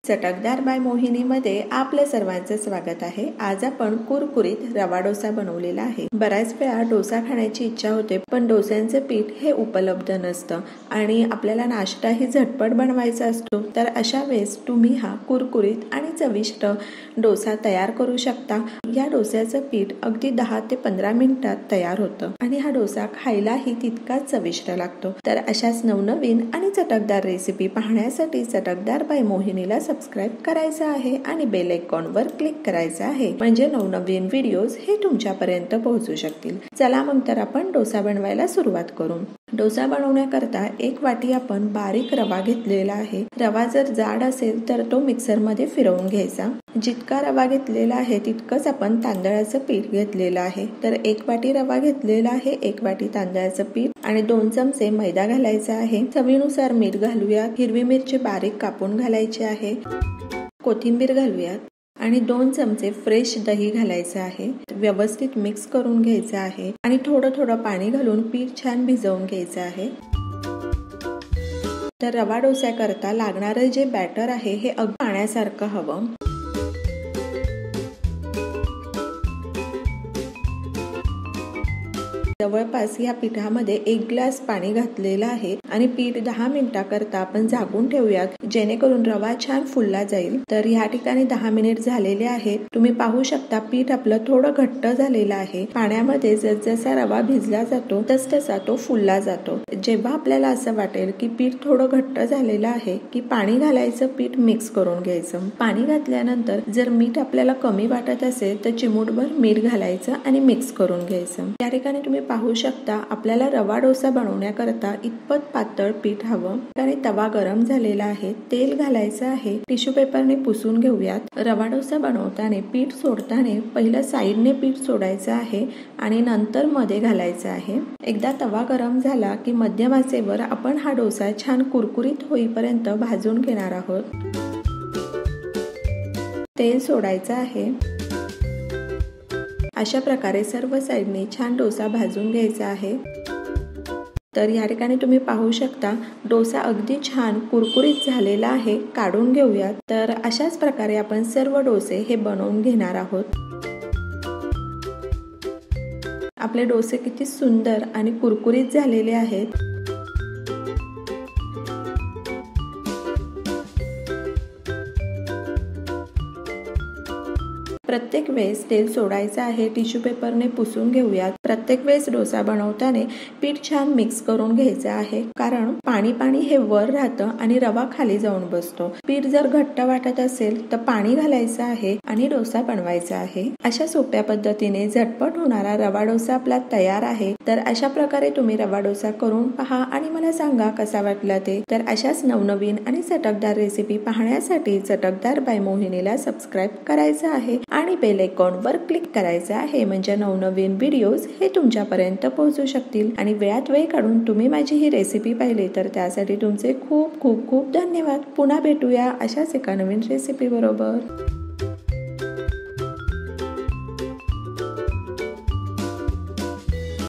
चटकदार बाय मोहिनीमध्ये आपल्या सर्वांचं स्वागत आहे। आज आपण कुरकुरीत रवा डोसा बनवलेला आहे। बऱ्याच वेळा डोसा खाण्याची इच्छा होते, पण डोस्यांचे पीठ हे उपलब्ध नसतं आणि आपल्याला नाश्ताही झटपट बनवायचा असतो। तर अशा वेळेस तुम्ही हा कुरकुरीत आणि चविष्ट डोसा तयार करू शकता। या डोस्याचं पीठ अगदी 10 ते 15 मिनिटात तयार होतं आणि हा डोसा खायलाही तितकाच चविष्ट लागतो। तर अशाच नवनवीन आणि चटकदार रेसिपी पाहण्यासाठी चटकदार बाय मोहिनीला सबस्क्राइब करायचं आहे आणि बेल आयकॉनवर क्लिक करायचं आहे, म्हणजे नवनवीन व्हिडिओज हे तुमच्यापर्यंत पोहोचू शकतील। चला मग तर आपण डोसा बनवायला सुरुवात करू। डोसा बनवण्याकरता 1 वाटी आपण बारीक रवा घेतलेला आहे। रवा जर जाड असेल तर तो मिक्सर मध्ये फिरवून घ्यायचा। जितका रवा घेतलेला आहे तितकंच आपण तांदळाचं पीठ घेतलेलं आहे। तर 1 वाटी रवा घेतलेला आहे, 1 वाटी तांदळाचं पीठ आणि 2 चमचे मैदा घालायचा आहे। चवीनुसार मीठ घालूयात, हिरवी मिरची बारीक कापून घालायची आहे, कोथिंबीर घालूयात आणि 2 चमचे फ्रेश दही घालायचं आहे। व्यवस्थित मिक्स करून घ्यायचं आहे आणि थोडं थोडं पाणी घालून पीठ छान भिजवून घ्यायचं आहे। तर रवा डोस्याकरता लागणारं जे बॅटर आहे हे अगदी पाण्यासारखं हवं। जवळपास या पिठामध्ये 1 ग्लास पाणी घातलेलं आहे आणि पीठ 10 मिनिटाकरता आपण झाकून ठेवूयात, जेणेकरून रवा छान फुलला जाईल। तर या ठिकाणी 10 मिनिट झालेले आहेत। तुम्ही पाहू शकता पीठ आपलं थोडं घट्ट झालेलं आहे। पाण्यामध्ये जसजसा रवा भिजला जातो तसतसा तो फुलला जातो। जेव्हा आपल्याला असं वाटेल की पीठ थोडं घट्ट झालेलं आहे की पाणी घालायचं, पीठ मिक्स करून घ्यायचं। पाणी घातल्यानंतर जर मीठ आपल्याला कमी वाटत असेल तर चिमूटभर मीठ घालायचं आणि मिक्स करून घ्यायचं। या ठिकाणी तुम्ही पाहू शकता आपल्याला रवा डोसा बनवण्याकरता इतपत पातळ पीठ हवं आणि तवा गरम झालेला आहे। तेल घालायचं आहे, टिश्यू पेपरने पुसून घेऊयात। रवा डोसा बनवताना पीठ सोडताना पहिलं साईडने पीठ सोडायचं आहे आणि नंतर मध्ये घालायचं आहे। एकदा तवा गरम झाला की मध्यम आचेवर आपण हा डोसा छान कुरकुरीत होईपर्यंत भाजून घेणार आहोत। तेल सोडायचं आहे। अशा प्रकारे सर्व साईडने छान डोसा भाजून घ्यायचा आहे। तर या ठिकाणी तुम्ही पाहू शकता डोसा अगदी छान कुरकुरीत झालेला आहे। काढून घेऊयात। तर अशाच प्रकारे आपण सर्व डोसे हे बनवून घेणार आहोत। आपले डोसे किती सुंदर आणि कुरकुरीत झालेले आहेत। प्रत्येक वेळेस तेल सोडायचं आहे, टिश्यू पेपरने पुसून घेऊयात। प्रत्येक वेळेस डोसा बनवताना पीठ छान मिक्स करून घ्यायचं आहे, कारण पाणी पाणी हे वर राहतं आणि रवा खाली जाऊन बसतो। पीठ जर घट्ट वाटत असेल तर पाणी घालायचं आहे आणि डोसा बनवायचा आहे। अशा सोप्या पद्धतीने झटपट होणारा रवा डोसा आपला तयार आहे। तर अशा प्रकारे तुम्ही रवा डोसा करून पहा आणि मला सांगा कसा वाटला ते। तर अशाच नवनवीन आणि चटकदार रेसिपी पाहण्यासाठी चटकदार बाय मोहिनीला सबस्क्राइब करायचं आहे आणि बेल आयकॉनवर क्लिक करायचं आहे, म्हणजे नवनवीन व्हिडिओज हे तुमच्यापर्यंत पोहोचू शकतील। आणि वेळात वेळ काढून तुम्ही माझी ही रेसिपी पाहिली तर त्यासाठी तुमचे खूप खूप खूप धन्यवाद। पुन्हा भेटूया अशाच एका नवीन रेसिपी बरोबर।